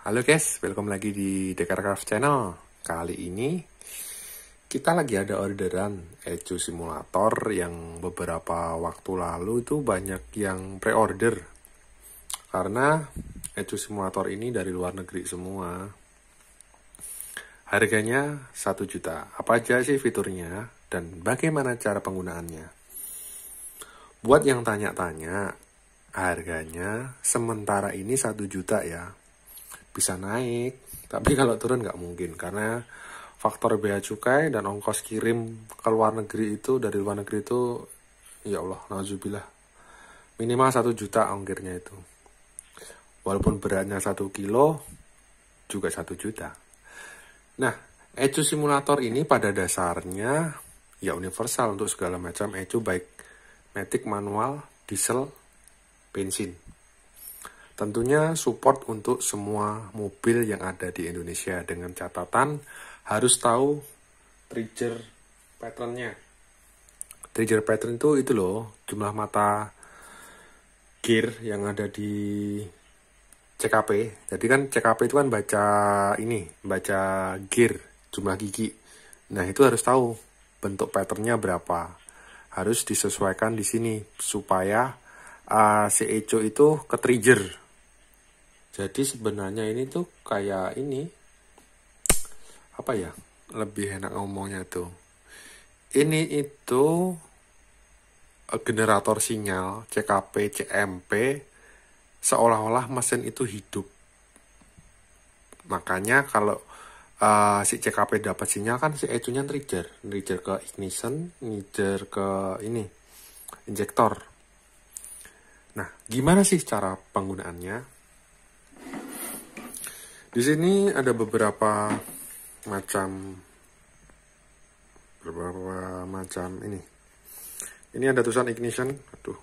Halo guys, welcome lagi di Dekarcraft Channel. Kali ini kita lagi ada orderan ECU simulator yang beberapa waktu lalu itu banyak yang pre-order. Karena ECU simulator ini dari luar negeri semua. Harganya 1 juta. Apa aja sih fiturnya dan bagaimana cara penggunaannya? Buat yang tanya-tanya, harganya sementara ini 1 juta ya. Bisa naik, tapi kalau turun nggak mungkin karena faktor bea cukai dan ongkos kirim ke luar negeri itu, dari luar negeri itu, ya Allah, nauzubillah, minimal 1 juta ongkirnya itu. Walaupun beratnya 1 kilo juga 1 juta. Nah, ECU simulator ini pada dasarnya ya universal untuk segala macam ECU, baik matic, manual, diesel, bensin. Tentunya support untuk semua mobil yang ada di Indonesia dengan catatan harus tahu trigger patternnya. Trigger pattern itu loh, jumlah mata gear yang ada di CKP. Jadi kan CKP itu kan baca gear, jumlah gigi. Nah, itu harus tahu bentuk patternnya berapa. Harus disesuaikan di sini supaya si ECU itu ke trigger. Jadi sebenarnya ini tuh kayak ini, apa ya, lebih enak ngomongnya tuh. Ini itu generator sinyal CKP, CMP, seolah-olah mesin itu hidup. Makanya kalau si CKP dapat sinyal kan si ECU-nya trigger ke ignition, trigger ke ini, injektor. Nah, gimana sih cara penggunaannya? Di sini ada beberapa macam ini. Ini ada tulisan ignition, aduh,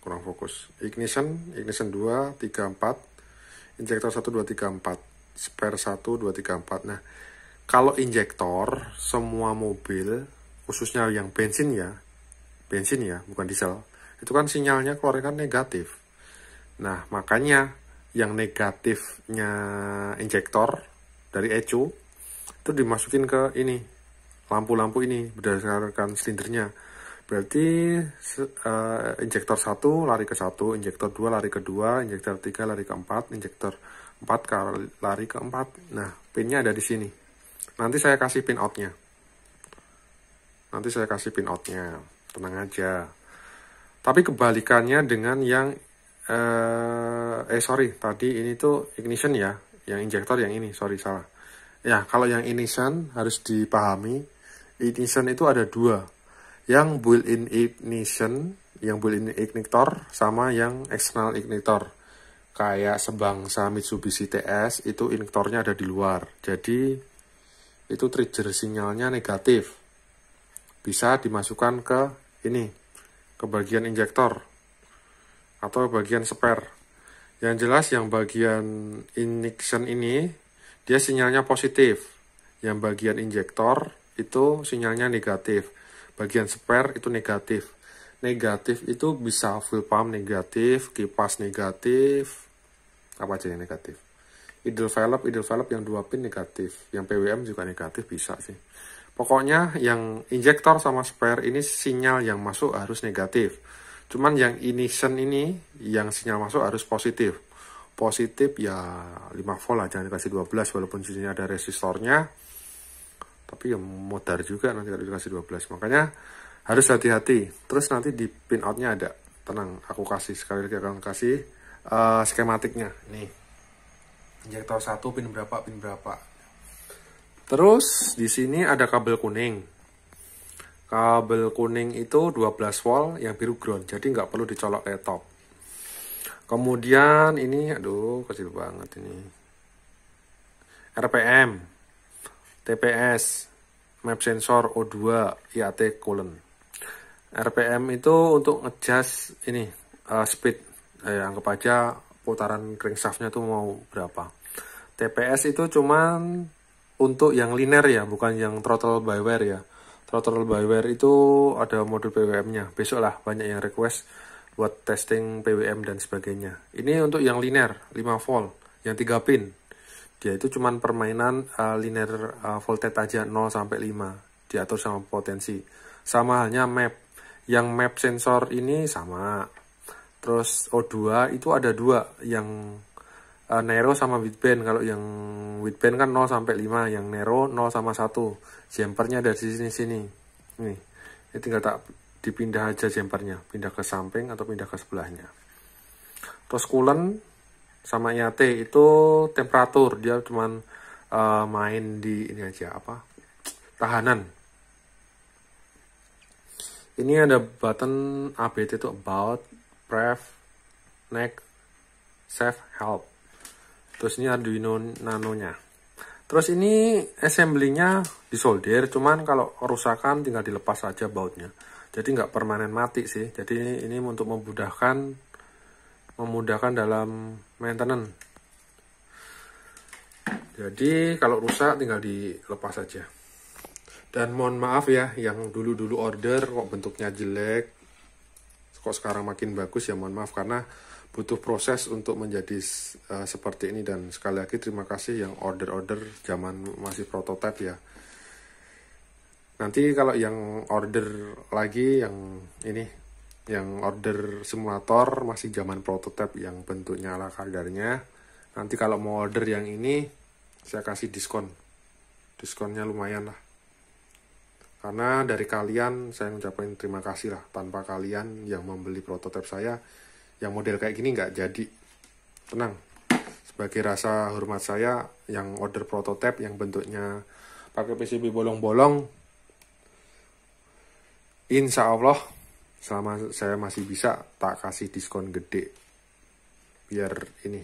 kurang fokus. Ignition 2, 3, 4, injektor 1, 2, 3, 4, spare 1, 2, 3, 4. Nah, kalau injektor, semua mobil, khususnya yang bensin ya, bukan diesel, itu kan sinyalnya keluarnya kan negatif. Nah, makanya yang negatifnya injektor dari ECU itu dimasukin ke ini, lampu-lampu ini berdasarkan silindernya. Berarti injektor 1 lari ke 1, injektor 2 lari ke 2, injektor 3 lari ke 4, injektor 4 lari ke 4. Nah, pinnya ada di sini. Nanti saya kasih pin outnya. Tenang aja. Tapi kebalikannya dengan yang tadi ini tuh ignition ya, yang injektor yang ini, salah. Ya, kalau yang ignition harus dipahami, ignition itu ada dua, yang built-in ignition, yang built-in ignitor, sama yang external ignitor. Kayak sebangsa Mitsubishi TS, itu ignitornya ada di luar, jadi itu trigger sinyalnya negatif. Bisa dimasukkan ke ini, ke bagian injektor atau bagian spare. Yang jelas yang bagian ignition ini dia sinyalnya positif. Yang bagian injektor itu sinyalnya negatif. Bagian spare itu negatif. Negatif itu bisa fuel pump negatif, kipas negatif. Apa aja yang negatif? Idle valve yang 2 pin negatif. Yang PWM juga negatif bisa sih. Pokoknya yang injektor sama spare ini sinyal yang masuk harus negatif. Cuman yang ignition ini, yang sinyal masuk harus positif. Positif ya 5 volt lah, jangan dikasih 12 walaupun di sini ada resistornya. Tapi ya modar juga nanti kalau dikasih 12. Makanya harus hati-hati. Terus nanti di pin outnya ada. Tenang, aku kasih sekali lagi, akan kasih skematiknya. Nih, injektor 1 pin berapa. Terus di sini ada kabel kuning. Kabel kuning itu 12 volt, yang biru ground, jadi nggak perlu dicolok laptop. Kemudian ini, aduh kecil banget ini, RPM, TPS, map sensor, O2, IAT coolant. RPM itu untuk ngejust ini speed, anggap aja putaran crankshaftnya tuh mau berapa. TPS itu cuman untuk yang linear ya, bukan yang throttle by wire ya. Throttle by wire itu ada modul PWM-nya. Besok lah banyak yang request buat testing PWM dan sebagainya. Ini untuk yang linear 5 volt, yang 3 pin. Dia itu cuman permainan linear voltage aja 0 sampai 5 diatur sama potensi. Sama halnya map. Yang map sensor ini sama. Terus O2 itu ada dua, yang narrow sama wideband. Kalau yang wideband kan 0 sampai 5, yang narrow 0 sama 1. Jumpernya ada di sini-sini. Nih, ini tinggal tak dipindah aja jumpernya, pindah ke samping atau pindah ke sebelahnya. Terus coolant sama IAT itu temperatur, dia cuman main di ini aja apa? Tahanan. Ini ada button ABT itu about, pref, next, save, help. Terus ini Arduino Nano-nya. Terus ini assembly-nya disolder, cuman kalau kerusakan tinggal dilepas aja bautnya. Jadi nggak permanen mati sih. Jadi ini untuk memudahkan dalam maintenance. Jadi kalau rusak tinggal dilepas aja. Dan mohon maaf ya, yang dulu-dulu order kok bentuknya jelek, kok sekarang makin bagus, ya mohon maaf karena butuh proses untuk menjadi seperti ini. Dan sekali lagi terima kasih yang order-order zaman masih prototipe ya. Nanti kalau yang order lagi yang ini, yang order simulator masih zaman prototipe yang bentuknya ala kadarnya, nanti kalau mau order yang ini saya kasih diskon. Diskonnya lumayan lah. Karena dari kalian saya ngucapin terima kasih lah. Tanpa kalian yang membeli prototipe saya, yang model kayak gini nggak jadi. Tenang. Sebagai rasa hormat saya, yang order prototipe yang bentuknya pakai PCB bolong-bolong, insya Allah selama saya masih bisa tak kasih diskon gede. Biar ini.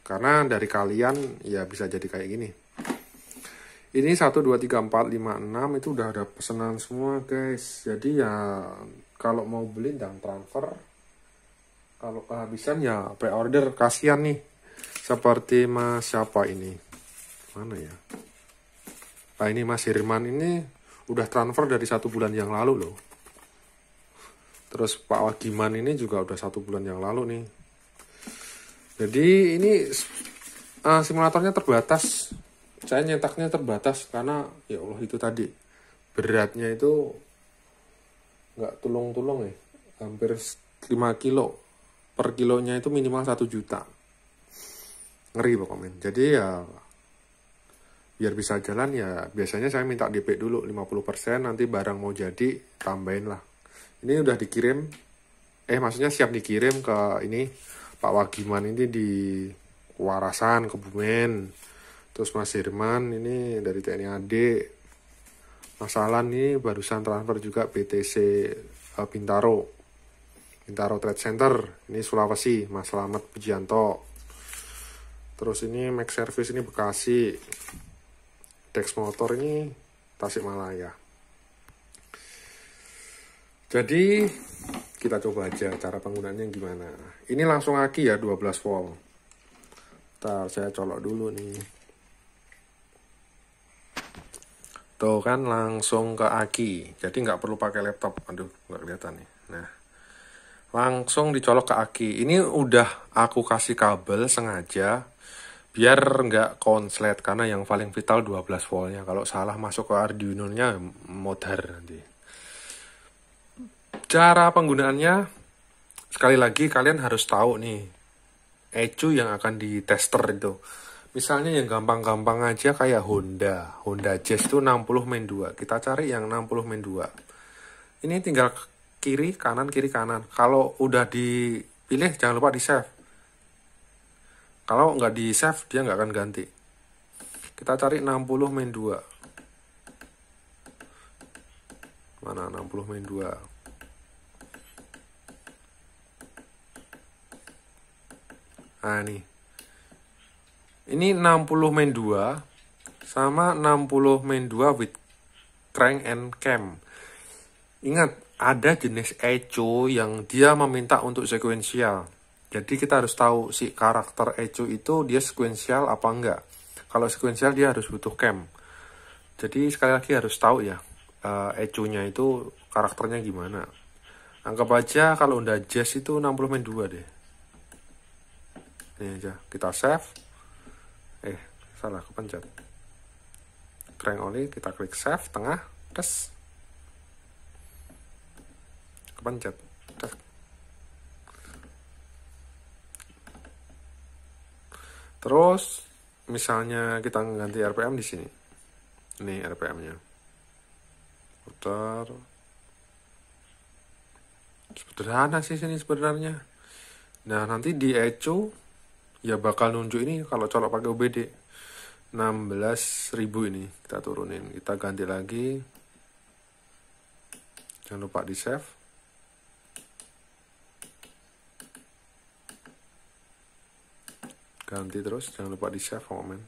Karena dari kalian ya bisa jadi kayak gini. Ini 1, 2, 3, 4, 5, 6 itu udah ada pesanan semua guys. Jadi ya kalau mau beli dan transfer, kalau kehabisan ya pre-order, kasihan nih. Seperti Mas siapa ini? Mana ya? Nah ini Mas Hirman ini udah transfer dari 1 bulan yang lalu loh. Terus Pak Wagiman ini juga udah 1 bulan yang lalu nih. Jadi ini simulatornya terbatas. Saya nyetaknya terbatas karena ya Allah itu tadi beratnya itu nggak tulung-tulung ya, hampir 5 kilo, per kilonya itu minimal 1 juta, ngeri pokoknya. Jadi ya biar bisa jalan ya biasanya saya minta DP dulu 50%, nanti barang mau jadi tambahin lah. Ini udah dikirim, maksudnya siap dikirim ke ini Pak Wagiman ini di Warasan, Kebumen. Terus Mas Hirman ini dari TNI AD. Mas Alan ini barusan transfer juga BTC Bintaro Trade Center. Ini Sulawesi, Mas Slamet Pujianto. Terus ini Max Service ini Bekasi. Dex Motor ini Tasikmalaya. Jadi kita coba aja cara penggunaannya gimana. Ini langsung aki ya 12 volt. Ntar saya colok dulu nih. Tuh kan langsung ke aki, jadi nggak perlu pakai laptop. Aduh, nggak kelihatan nih. Nah, langsung dicolok ke aki. Ini udah aku kasih kabel sengaja biar nggak konslet, karena yang paling vital 12 voltnya. Kalau salah masuk ke Arduino-nya modar nanti. Cara penggunaannya, sekali lagi kalian harus tahu nih ECU yang akan ditester itu. Misalnya yang gampang-gampang aja kayak Honda Jazz itu 60 main 2. Kita cari yang 60 main 2. Ini tinggal kiri kanan. Kalau udah dipilih jangan lupa di save. Kalau nggak di save dia nggak akan ganti. Kita cari 60 main 2. Mana 60 main 2? Nah nih. Ini 60 main 2 sama 60 main 2 with crank and cam. Ingat, ada jenis ECU yang dia meminta untuk sekuensial. Jadi kita harus tahu si karakter ECU itu dia sekuensial apa enggak. Kalau sekuensial dia harus butuh cam. Jadi sekali lagi harus tahu ya ECU-nya itu karakternya gimana. Anggap aja kalau Honda Jazz itu 60 main 2 deh. Ini aja, kita save. salah kepencet. Crank oli, kita klik save tengah, tes, kepencet, tes. Terus misalnya kita ganti RPM di sini, ini RPM-nya, putar. Sederhana sih sini sebenarnya. Nah nanti di ECU ya bakal nunjuk ini kalau colok pakai OBD 16.000 ini kita turunin, kita ganti lagi, jangan lupa di save. Ganti terus, jangan lupa di save komen.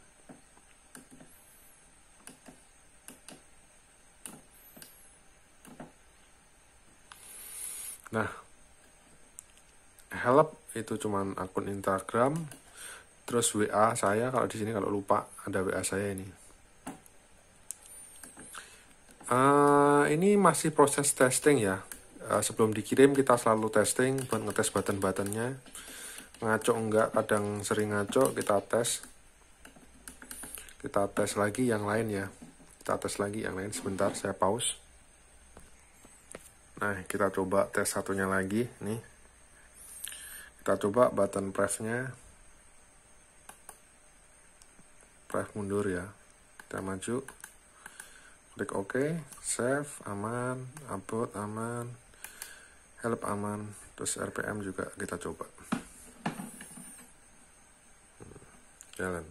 Nah, help itu cuman akun Instagram, terus WA saya kalau di sini, kalau lupa ada WA saya ini. Ini masih proses testing ya. Sebelum dikirim kita selalu testing buat ngetes button-buttonnya. Ngaco enggak, kadang sering ngaco, kita tes. Kita tes lagi yang lain ya. Kita tes lagi yang lain sebentar, saya pause. Nah, kita coba tes satunya lagi nih. Kita coba button press-nya. Press mundur ya. Kita maju. Klik OK, save aman, upload aman, help aman, terus RPM juga kita coba. Jalan.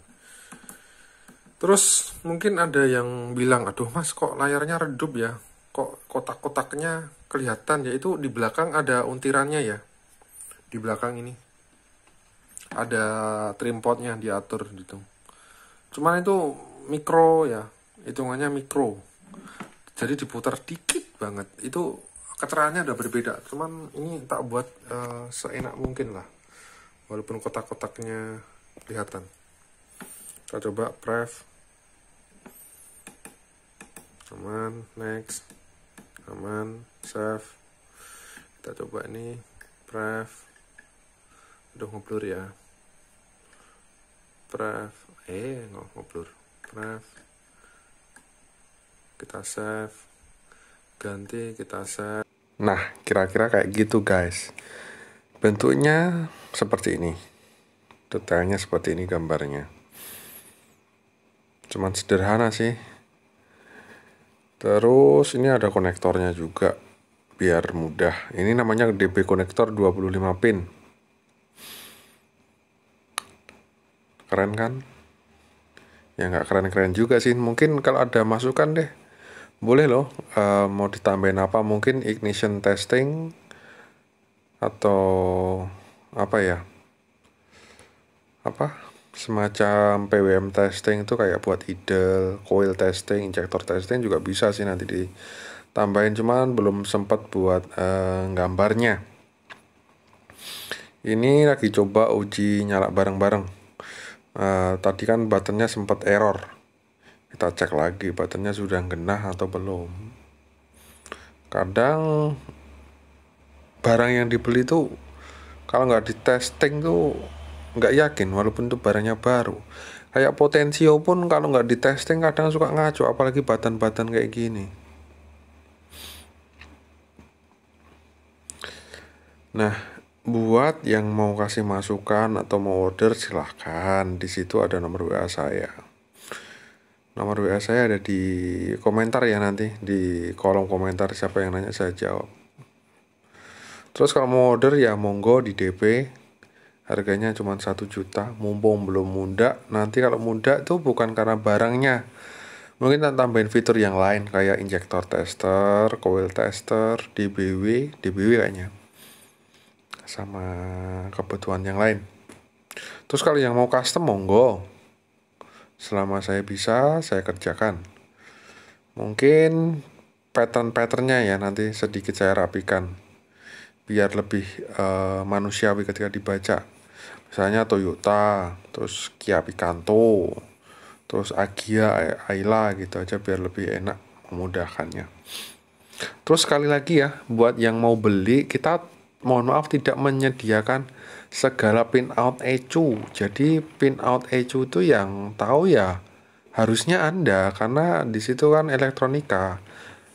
Terus mungkin ada yang bilang, aduh mas kok layarnya redup ya, kok kotak-kotaknya kelihatan ya, itu di belakang ada untirannya ya, di belakang ini ada trim potnya diatur gitu. Cuman itu mikro ya, hitungannya mikro, jadi diputar dikit banget, itu keterangannya udah berbeda. Cuman ini tak buat seenak mungkin lah, walaupun kotak-kotaknya kelihatan. Kita coba pref, aman, next, aman, save. Kita coba ini pref, udah ngeblur ya, pref, nggak ngeblur, pref, kita save, ganti, kita save. Nah, kira-kira kayak gitu guys, bentuknya seperti ini, detailnya seperti ini gambarnya. Cuman sederhana sih. Terus ini ada konektornya juga biar mudah. Ini namanya DB konektor 25 pin. Keren kan? Ya nggak keren-keren juga sih. Mungkin kalau ada masukan deh, boleh loh. Mau ditambahin apa? Mungkin ignition testing atau apa ya? Semacam PWM testing itu kayak buat idle, coil testing, injector testing juga bisa sih nanti ditambahin, cuman belum sempat buat gambarnya. Ini lagi coba uji nyala bareng-bareng. Tadi kan buttonnya sempat error, kita cek lagi buttonnya sudah genah atau belum. Kadang barang yang dibeli tuh kalau nggak di testing tuh nggak yakin, walaupun itu barangnya baru. Kayak Potensio pun kalau nggak di testing kadang suka ngaco, apalagi button-button kayak gini. Nah, buat yang mau kasih masukan atau mau order silahkan, di situ ada nomor WA saya. Nomor WA saya ada di komentar ya, nanti di kolom komentar, siapa yang nanya saya jawab. Terus kalau mau order ya monggo di DP. Harganya cuma 1 juta, mumpung belum muda. Nanti kalau muda tuh bukan karena barangnya, mungkin tambahin fitur yang lain kayak injektor tester, coil tester, DBW kayaknya, sama kebutuhan yang lain. Terus kalau yang mau custom monggo, selama saya bisa saya kerjakan. Mungkin pattern-patternnya ya nanti sedikit saya rapikan biar lebih manusiawi ketika dibaca. Misalnya Toyota, terus Kia Picanto, terus Agya, Ayla gitu aja biar lebih enak, memudahkannya. Terus sekali lagi ya, buat yang mau beli, kita mohon maaf tidak menyediakan segala pinout ECU. Jadi pinout ECU itu yang tahu ya harusnya Anda, karena di situ kan elektronika.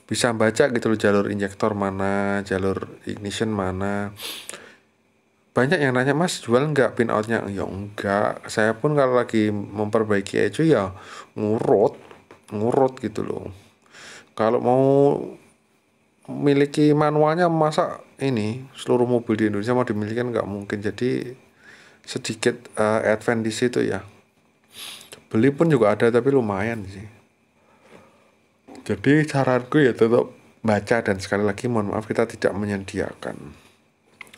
Bisa baca gitu loh, jalur injektor mana, jalur ignition mana. Banyak yang nanya, Mas jual nggak pinoutnya? Ya enggak, saya pun kalau lagi memperbaiki ECU ya ngurut ngurut gitu loh. Kalau mau miliki manualnya, masa ini seluruh mobil di Indonesia mau dimiliki kan nggak mungkin. Jadi sedikit advance di situ ya. Beli pun juga ada tapi lumayan sih. Jadi saranku ya tetap baca, dan sekali lagi mohon maaf kita tidak menyediakan.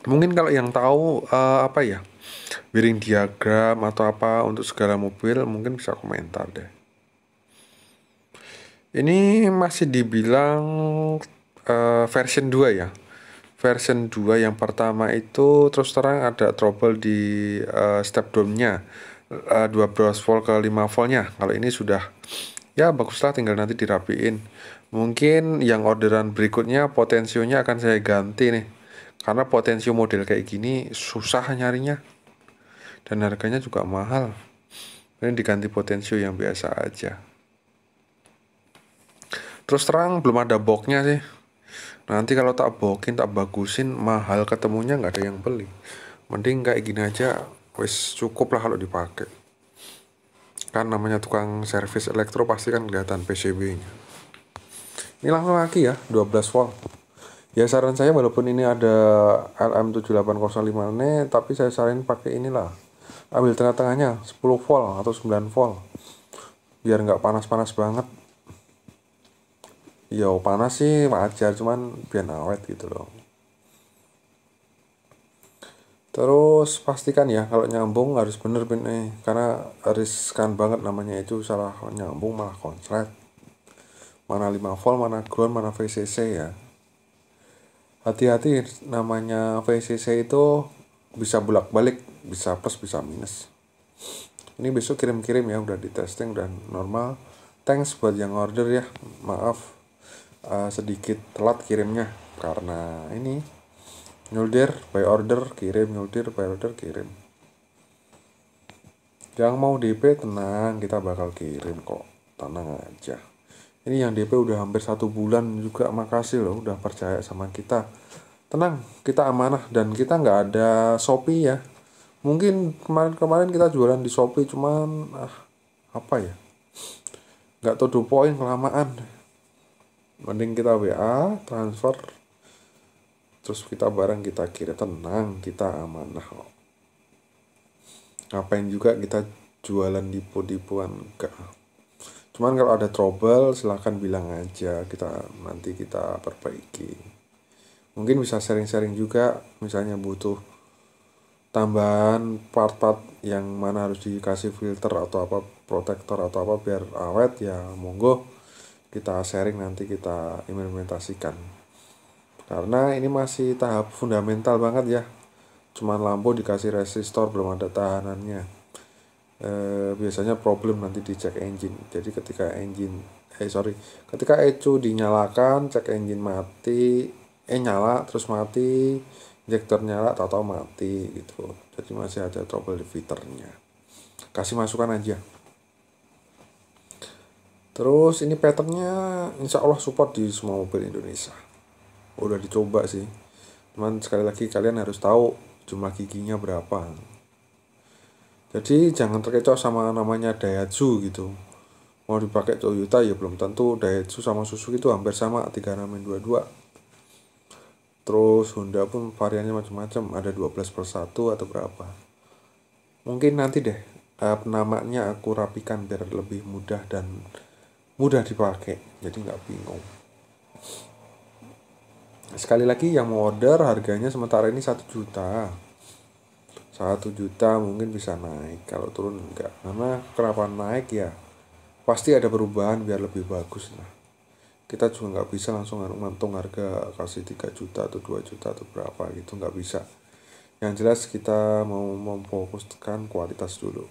Mungkin kalau yang tahu apa ya, wiring diagram atau apa untuk segala mobil mungkin bisa komentar deh. Ini masih dibilang version 2 ya. Version 2 yang pertama itu terus terang ada trouble di step down-nya, 12 volt ke 5 voltnya. Kalau ini sudah ya baguslah, tinggal nanti dirapiin. Mungkin yang orderan berikutnya potensionya akan saya ganti nih, karena potensio model kayak gini susah nyarinya dan harganya juga mahal. Ini diganti potensio yang biasa aja. Terus terang belum ada boxnya sih. Nanti kalau tak bokin, tak bagusin, mahal ketemunya nggak ada yang beli. Mending kayak gini aja, wes cukup lah kalau dipakai. Kan namanya tukang servis elektro pasti kan kelihatan PCB-nya. Ini langsung lagi ya, 12 volt. Ya saran saya walaupun ini ada LM7805 nih, tapi saya saranin pakai inilah. Ambil tengah-tengahnya 10 volt atau 9 volt. Biar nggak panas-panas banget. Ya panas sih wajar, cuman biar awet gitu loh. Terus pastikan ya kalau nyambung harus bener nih, karena riskan banget namanya itu salah nyambung malah konslet. Mana 5 volt, mana ground, mana VCC ya. Hati-hati, namanya VCC itu bisa bolak-balik, bisa plus bisa minus. Ini besok kirim-kirim ya, udah di testing dan normal. Thanks buat yang order ya, maaf sedikit telat kirimnya karena ini nyuldir by order kirim, nyuldir by order kirim. Yang mau DP tenang, kita bakal kirim kok, tenang aja. Ini yang DP udah hampir 1 bulan juga, makasih loh udah percaya sama kita. Tenang, kita amanah dan kita nggak ada Shopee ya. Mungkin kemarin-kemarin kita jualan di Shopee, cuman apa ya, nggak to the point, kelamaan. Mending kita WA, transfer, terus kita barang kita kirim. Tenang, kita amanah kok. Ngapain juga kita jualan dipo-dipoan, enggak. Cuman kalau ada trouble silahkan bilang aja, nanti kita perbaiki. Mungkin bisa sharing-sharing juga, misalnya butuh tambahan part-part yang mana harus dikasih filter atau apa, protektor atau apa biar awet ya, monggo kita sharing, nanti kita implementasikan. Karena ini masih tahap fundamental banget ya, cuman lampu dikasih resistor, belum ada tahanannya. Biasanya problem nanti di cek engine. Jadi ketika ketika ECU dinyalakan, cek engine mati, nyala terus mati, injektor nyala tahu-tahu mati gitu. Jadi masih ada trouble di filternya. Kasih masukan aja. Terus ini patternnya insya Allah support di semua mobil Indonesia. Udah dicoba sih. Cuman sekali lagi kalian harus tahu jumlah giginya berapa. Jadi jangan terkecoh sama namanya Daihatsu gitu. Mau dipakai Toyota ya belum tentu. Daihatsu sama Suzuki itu hampir sama, 3622. Terus Honda pun variannya macam-macam, ada 12/1 atau berapa. Mungkin nanti deh penamaannya aku rapikan biar lebih mudah dan mudah dipakai, jadi nggak bingung. Sekali lagi yang mau order harganya sementara ini 1 juta. 1 juta mungkin bisa naik, kalau turun enggak. Karena kenapa naik ya, pasti ada perubahan biar lebih bagus lah. Kita juga nggak bisa langsung ngantung harga kasih 3 juta atau 2 juta atau berapa gitu, nggak bisa. Yang jelas kita mau memfokuskan kualitas dulu.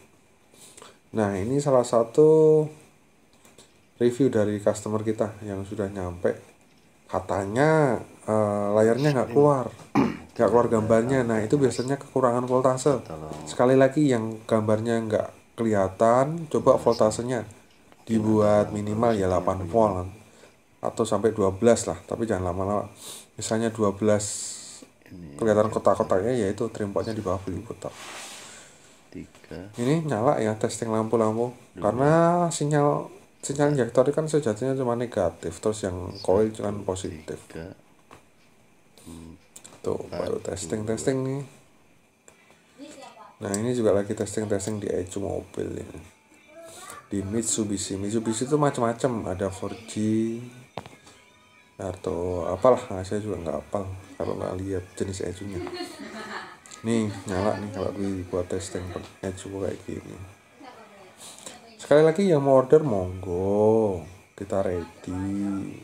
Nah ini salah satu review dari customer kita yang sudah nyampe. Katanya layarnya nggak keluar. nggak keluar gambarnya. Nah itu biasanya kekurangan voltase. Sekali lagi yang gambarnya nggak kelihatan, coba voltasenya dibuat minimal ya 8 volt kan, atau sampai 12 lah, tapi jangan lama-lama. Misalnya 12 kelihatan kotak-kotaknya, yaitu trimpotnya di bawah beli kotak. Ini nyala ya, testing lampu-lampu, karena sinyal injektor kan sejatinya cuma negatif, terus yang coil kan positif. Tuh baru testing nih. Nah ini juga lagi testing di ECU mobil ini, di Mitsubishi itu macam-macam, ada 4G atau apalah, saya juga nggak hafal kalau nggak lihat jenis ECU-nya. Nih nyala nih kalau dibuat testing ECU kayak gini. Sekali lagi yang mau order monggo, kita ready.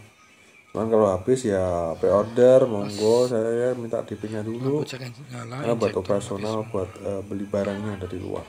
Cuman kalau habis ya pre-order monggo, saya minta DP-nya dulu. Buat operasional, buat beli barangnya dari luar.